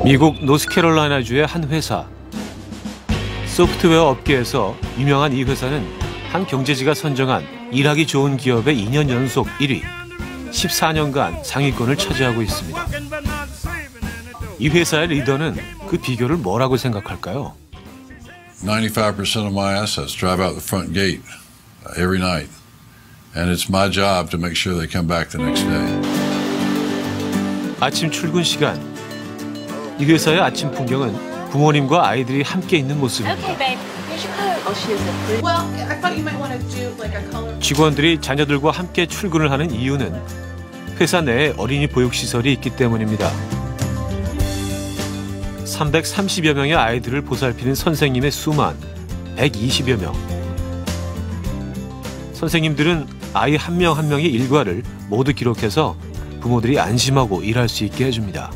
미국 노스캐롤라이나주의 한 회사. 소프트웨어 업계에서 유명한 이 회사는 한 경제지가 선정한 일하기 좋은 기업의 2년 연속 1위, 14년간 상위권을 차지하고 있습니다. 이 회사의 리더는 그 비결을 뭐라고 생각할까요? 95% of my assets drive out the front gate every night. And it's my job to make sure they come back the next day. 아침 출근 시간. 이 회사의 아침 풍경은 부모님과 아이들이 함께 있는 모습입니다. 직원들이 자녀들과 함께 출근을 하는 이유는 회사 내에 어린이 보육시설이 있기 때문입니다. 330여 명의 아이들을 보살피는 선생님의 수만 120여 명. 선생님들은 아이 한 명 한 명의 일과를 모두 기록해서 부모들이 안심하고 일할 수 있게 해줍니다.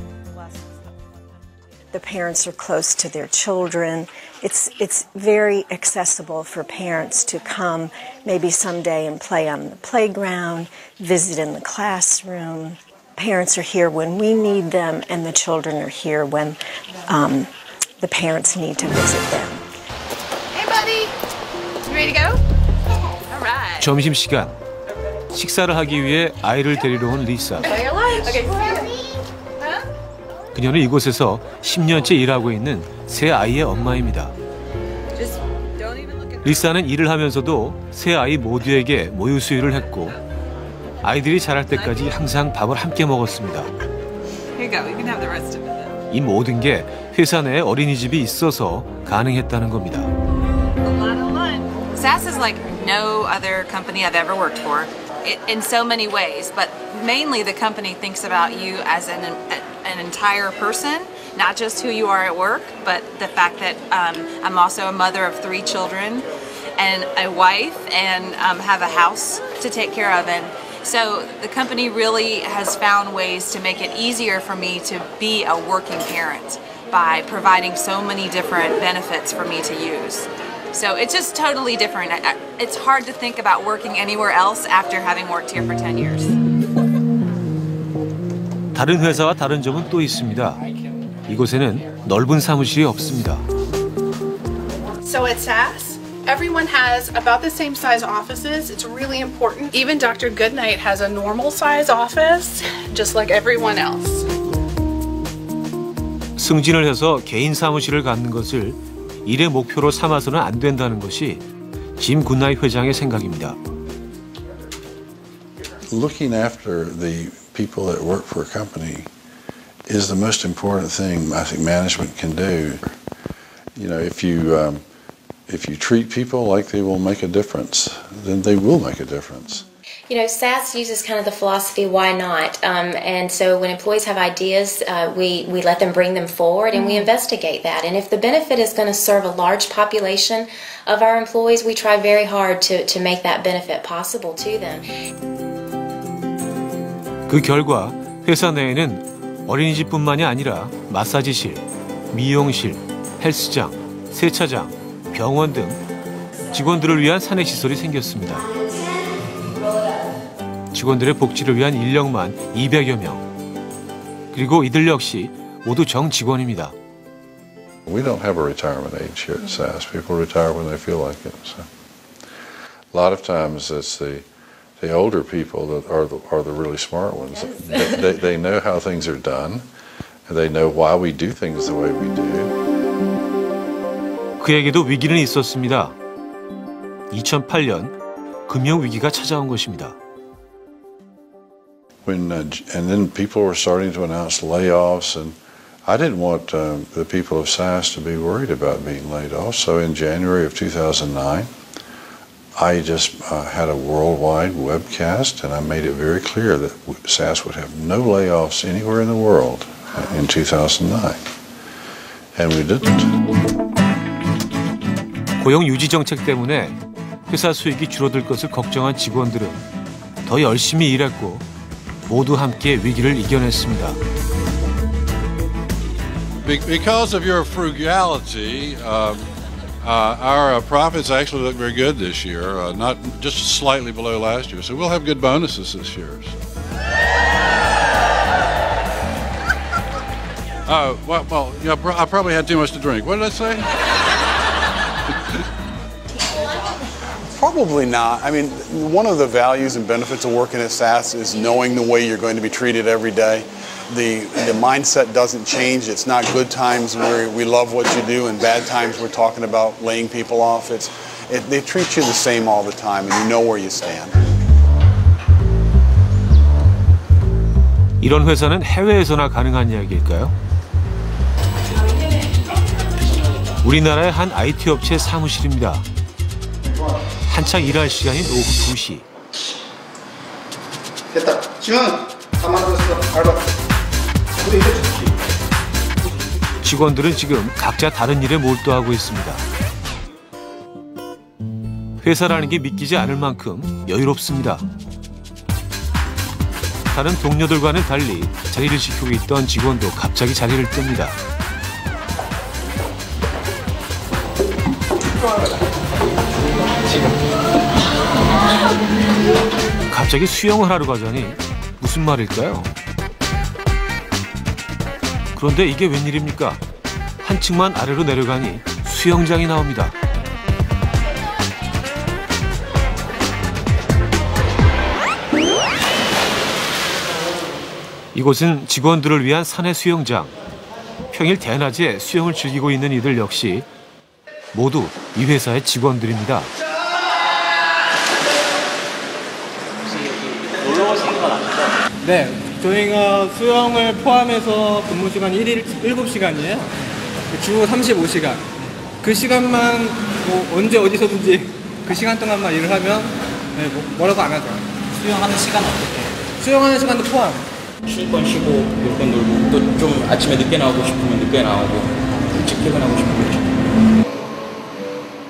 The parents are close to their children. It's very accessible for parents to come maybe someday and play on the playground, visit in the classroom. Parents are here when we need them, and the children are here when the parents need to visit them. Hey, buddy. You ready to go? All right. 점심시간. 식사를 하기 위해 아이를 데리러 온 리사. 그녀는 이곳에서 10년째 일하고 있는 세 아이의 엄마입니다. 리사는 일을 하면서도 세 아이 모두에게 모유 수유를 했고 아이들이 자랄 때까지 항상 밥을 함께 먹었습니다. 이 모든 게 회사 내에 어린이집이 있어서 가능했다는 겁니다. SAS is like no other company I've ever worked for in so many ways, but mainly the company thinks about you as an entire person, not just who you are at work, but the fact that I'm also a mother of 3 children and a wife and have a house to take care of. And so the company really has found ways to make it easier for me to be a working parent by providing so many different benefits for me to use. So it's just totally different. It's hard to think about working anywhere else after having worked here for 10 years. 다른 회사와 다른 점은 또 있습니다. 이곳에는 넓은 사무실이 없습니다. So at SAS, everyone has about the same size offices. It's really important. Even Dr. Goodnight has a normal size office, just like everyone else. 승진을 해서 개인 사무실을 갖는 것을 일의 목표로 삼아서는 안 된다는 것이 짐 굿나잇 회장의 생각입니다. Looking after the people that work for a company is the most important thing I think management can do. You know, if you treat people like they will make a difference, then they will make a difference. You know, SAS uses kind of the philosophy, why not? And so when employees have ideas, we let them bring them forward and we investigate that. And if the benefit is going to serve a large population of our employees, we try very hard to make that benefit possible to them. 그 결과 회사 내에는 어린이집뿐만이 아니라 마사지실, 미용실, 헬스장, 세차장, 병원 등 직원들을 위한 사내시설이 생겼습니다. 직원들의 복지를 위한 인력만 200여 명. 그리고 이들 역시 모두 정직원입니다. We don't have a retirement age here at SAS. People retire when they feel like it. So a lot of times it's the older people that are the really smart ones. They know how things are done, and they know why we do things the way we do. 그에게도 위기는 있었습니다. 2008년 금융 위기가 찾아온 것입니다. And then people were starting to announce layoffs, and I didn't want the people of SAS to be worried about being laid off. So in January of 2009, I just had a worldwide webcast, and I made it very clear that SAS would have no layoffs anywhere in the world in 2009. And we didn't. 고용 유지 정책 때문에 회사 수익이 줄어들 것을 걱정한 직원들은 더 열심히 일했고 모두 함께 위기를 이겨냈습니다. Because of your frugality, our profits actually look very good this year, not just slightly below last year. So we'll have good bonuses this year. Well, yeah, I probably had too much to drink. What did I say? Probably not. I mean, one of the values and benefits of working at SAS is knowing the way you're going to be treated every day. The mindset doesn't change. It's not good times where we love what you do and bad times we're talking about laying people off. They treat you the same all the time and you know where you stand. 이런 회사는 해외에서나 가능한 이야기일까요? 우리나라의 한 IT 업체 사무실입니다. 한창 일할 시간인 오후 2시. 됐다. 지금 다 만들었어. 알바. 직원들은 지금 각자 다른 일에 몰두하고 있습니다. 회사라는 게 믿기지 않을 만큼 여유롭습니다. 다른 동료들과는 달리 자리를 지키고 있던 직원도 갑자기 자리를 뜹니다. 갑자기 수영을 하러 가자니 무슨 말일까요? 그런데 이게 웬일입니까? 한층만 아래로 내려가니 수영장이 나옵니다. 이곳은 직원들을 위한 사내 수영장. 평일 대낮에 수영을 즐기고 있는 이들 역시 모두 이 회사의 직원들입니다. 놀러 오신 건 아니죠? 네, 저희가 수영을 포함해서 근무 시간이 7시간이에요. 주 35시간. 그 시간만 뭐 언제 어디서든지 그 시간 동안만 일을 하면 네, 뭐라고 안 하죠. 수영하는 시간은 어떻게 해요? 수영하는 시간도 포함. 쉴 건 쉬고, 놀 건 놀고, 또 좀 아침에 늦게 나오고 싶으면 늦게 나오고, 일찍 퇴근하고 싶으면 일찍.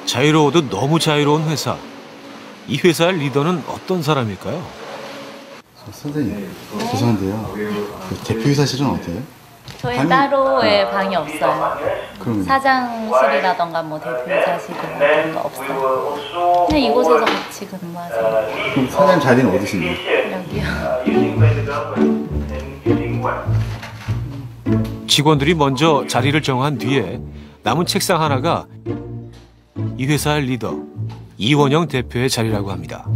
자유로워도 너무 자유로운 회사. 이 회사의 리더는 어떤 사람일까요? 선생님, 죄송한데요. 그 대표이사실은 어때요? 저희 따로의 방이 없어요. 그러면 사장실이라던가 뭐 대표이사실 이런 거 없어요. 그냥 이곳에서 같이 근무하세요. 그럼 사장님 자리는 어디신데요? 여기요. 직원들이 먼저 자리를 정한 뒤에 남은 책상 하나가 이 회사의 리더 이원영 대표의 자리라고 합니다.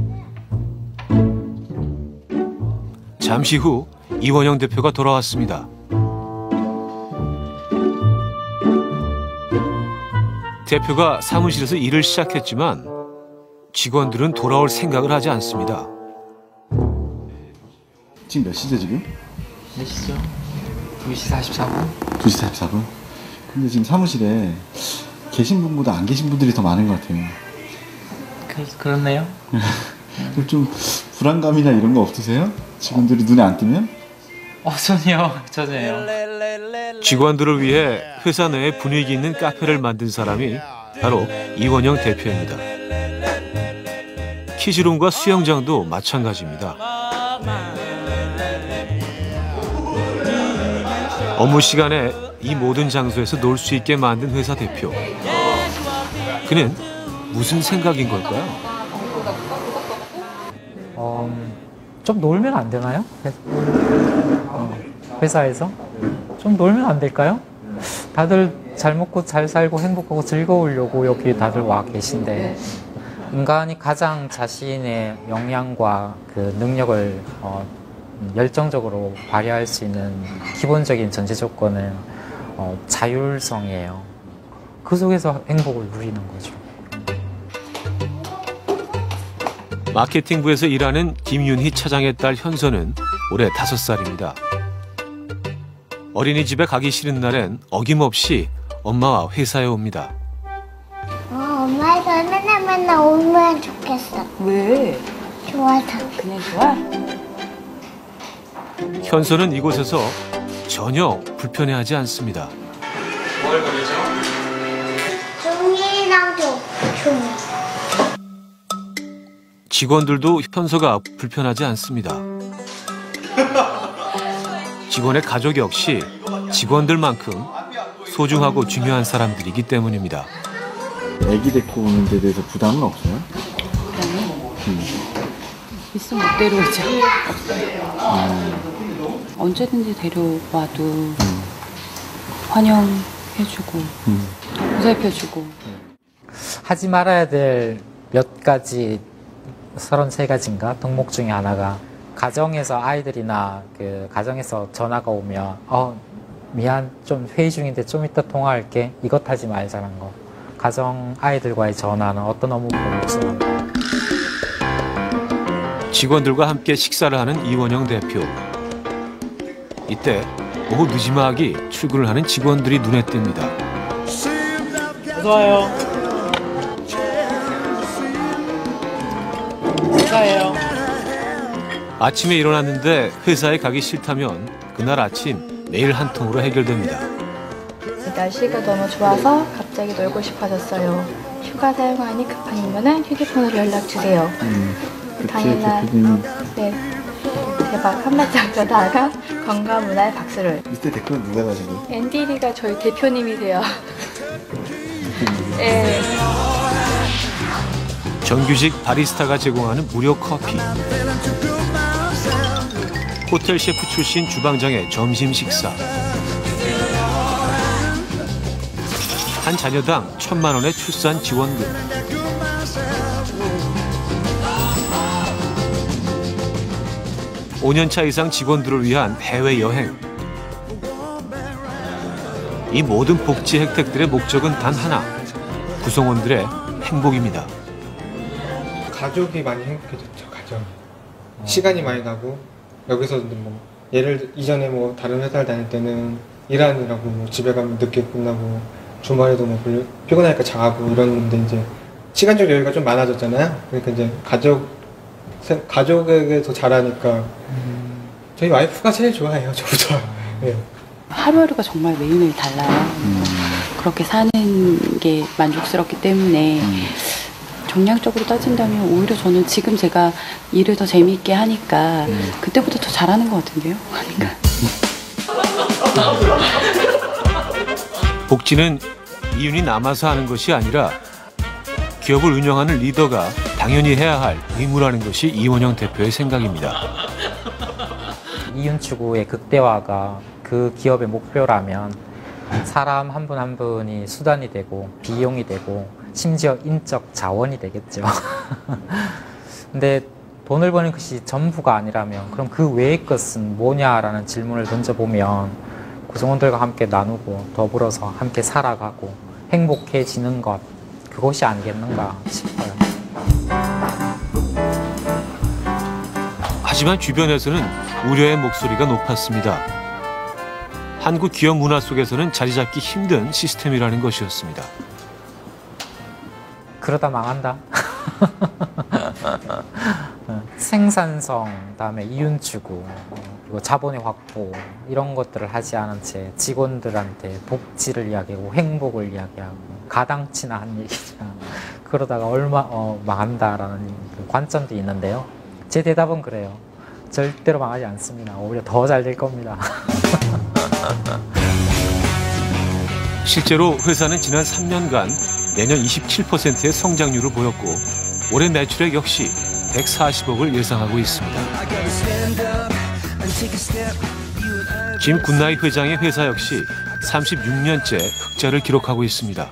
잠시 후 이원영 대표가 돌아왔습니다. 대표가 사무실에서 일을 시작했지만 직원들은 돌아올 생각을 하지 않습니다. 지금 몇 시죠 지금? 몇 시죠? 2시 44분? 2시 44분? 근데 지금 사무실에 계신 분보다 안 계신 분들이 더 많은 것 같아요. 그렇네요. 그럼 좀 불안감이나 이런 거 없으세요? 직원들이 눈에 안 띄면? 전혀요. 직원들을 위해 회사 내에 분위기 있는 카페를 만든 사람이 바로 이원영 대표입니다. 키즈룸과 수영장도 마찬가지입니다. 업무 시간에 이 모든 장소에서 놀 수 있게 만든 회사 대표. 그는 무슨 생각인 걸까요? 좀 놀면 안 되나요? 회사에서? 좀 놀면 안 될까요? 다들 잘 먹고 잘 살고 행복하고 즐거우려고 여기 다들 와 계신데 인간이 가장 자신의 역량과 그 능력을 열정적으로 발휘할 수 있는 기본적인 전제 조건은 자율성이에요. 그 속에서 행복을 누리는 거죠. 마케팅부에서 일하는 김윤희 차장의 딸 현서는 올해 5살입니다. 어린이집에 가기 싫은 날엔 어김없이 엄마와 회사에 옵니다. 엄마 회사 맨날 오면 좋겠어. 왜? 좋아서. 그냥 좋아? 현서는 이곳에서 전혀 불편해하지 않습니다. 뭘 그리죠? 종이랑 종이. 직원들도 현서가 불편하지 않습니다. 직원의 가족 역시 직원들만큼 소중하고 중요한 사람들이기 때문입니다. 애기 데리고 오는 데 대해서 부담은 없어요? 있으면 못 데려오죠. 없어요. 嗯 음. 언제든지 데려와도 嗯 음. 환영해주고 보살펴주고. 하지 말아야 될 몇 가지 33가지인가 덕목 중에 하나가 가정에서 아이들이나 그 가정에서 전화가 오면 미안 좀 회의 중인데 좀 이따 통화할게 이것 하지 말자는 거. 가정 아이들과의 전화는 어떤 업무보다 우선합니다. 직원들과 함께 식사를 하는 이원영 대표. 이때 오후 늦지막이 출근을 하는 직원들이 눈에 띕니다. 어서 와요. 감사해요. 아침에 일어났는데 회사에 가기 싫다면 그날 아침 메일 한 통으로 해결됩니다. 날씨가 너무 좋아서 갑자기 놀고 싶어졌어요. 휴가 사용하니 급한 일면은 휴대폰으로 연락주세요. 당연한 네 대박 한마디만 전화가 건강문화의 박수를. 이때 댓글은 누가 다신 거예요? 앤디리가 저희 대표님이세요. 네. 정규직 바리스타가 제공하는 무료 커피. 호텔 셰프 출신 주방장의 점심 식사. 한 자녀당 1,000만 원의 출산 지원금. (5년차) 이상 직원들을 위한 해외여행. 이 모든 복지 혜택들의 목적은 단 하나. 구성원들의 행복입니다. 가족이 많이 행복해졌죠. 가족. 시간이 많이 나고 여기서도 뭐 이전에 뭐 다른 회사를 다닐 때는 일하느라고 뭐 집에 가면 늦게 끝나고 주말에도 뭐 피곤하니까 자고 이러는데 이제 시간적 여유가 좀 많아졌잖아요. 그러니까 이제 가족에게 더 잘하니까 저희 와이프가 제일 좋아해요. 저보다. 네. 하루하루가 정말 매일매일 달라요. 그렇게 사는 게 만족스럽기 때문에 정량적으로 따진다면 오히려 저는 지금 제가 일을 더 재미있게 하니까 그때보다 더 잘하는 것 같은데요. 그러니까. 복지는 이윤이 남아서 하는 것이 아니라 기업을 운영하는 리더가 당연히 해야 할 의무라는 것이 이원영 대표의 생각입니다. 이윤 추구의 극대화가 그 기업의 목표라면 사람 한 분 한 분이 수단이 되고 비용이 되고 심지어 인적 자원이 되겠죠. 근데 돈을 버는 것이 전부가 아니라면 그럼 그 외의 것은 뭐냐라는 질문을 던져보면 구성원들과 함께 나누고 더불어서 함께 살아가고 행복해지는 것, 그것이 아니겠는가 싶어요. 하지만 주변에서는 우려의 목소리가 높았습니다. 한국 기업 문화 속에서는 자리 잡기 힘든 시스템이라는 것이었습니다. 그러다 망한다. 생산성, 다음에 이윤 추구, 그리고 자본의 확보 이런 것들을 하지 않은 채 직원들한테 복지를 이야기하고 행복을 이야기하고 가당치나 한 얘기죠. 그러다가 망한다라는 그 관점도 있는데요. 제 대답은 그래요. 절대로 망하지 않습니다. 오히려 더 잘 될 겁니다. 실제로 회사는 지난 3년간 내년 27%의 성장률을 보였고 올해 매출액 역시 140억을 예상하고 있습니다. 짐 굿나잇 회장의 회사 역시 36년째 흑자를 기록하고 있습니다.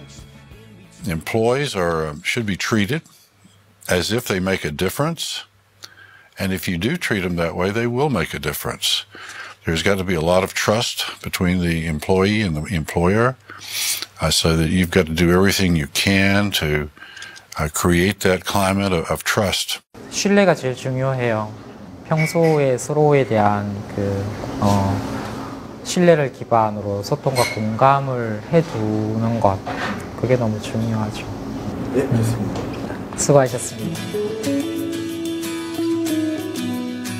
Employees should be treated as if they make a difference. And if you do treat them that way, they will make a difference. There's got to be a lot of trust between the employee and the employer, so that you've got to do everything you can to create that climate of trust. 신뢰가 제일 중요해요. 평소에 서로에 대한 신뢰를 기반으로 소통과 공감을 해두는 것, 그게 너무 중요하죠. 네, 좋습니다. 수고하셨습니다.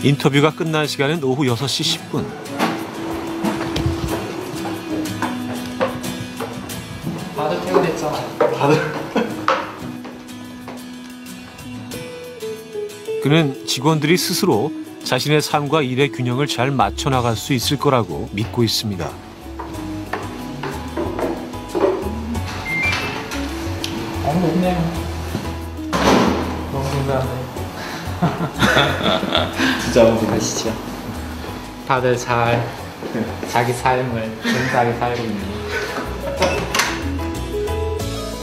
인터뷰가 끝난 시간은 오후 6시 10분. 다들 퇴근했잖아. 그는 직원들이 스스로 자신의 삶과 일의 균형을 잘 맞춰 나갈 수 있을 거라고 믿고 있습니다. 너무 높네요. 너무 놀라네. 진짜 어디 가시죠. 다들 잘 자기 삶을 진지하게 살고 있네요.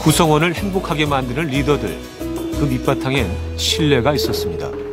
구성원을 행복하게 만드는 리더들. 그 밑바탕엔 신뢰가 있었습니다.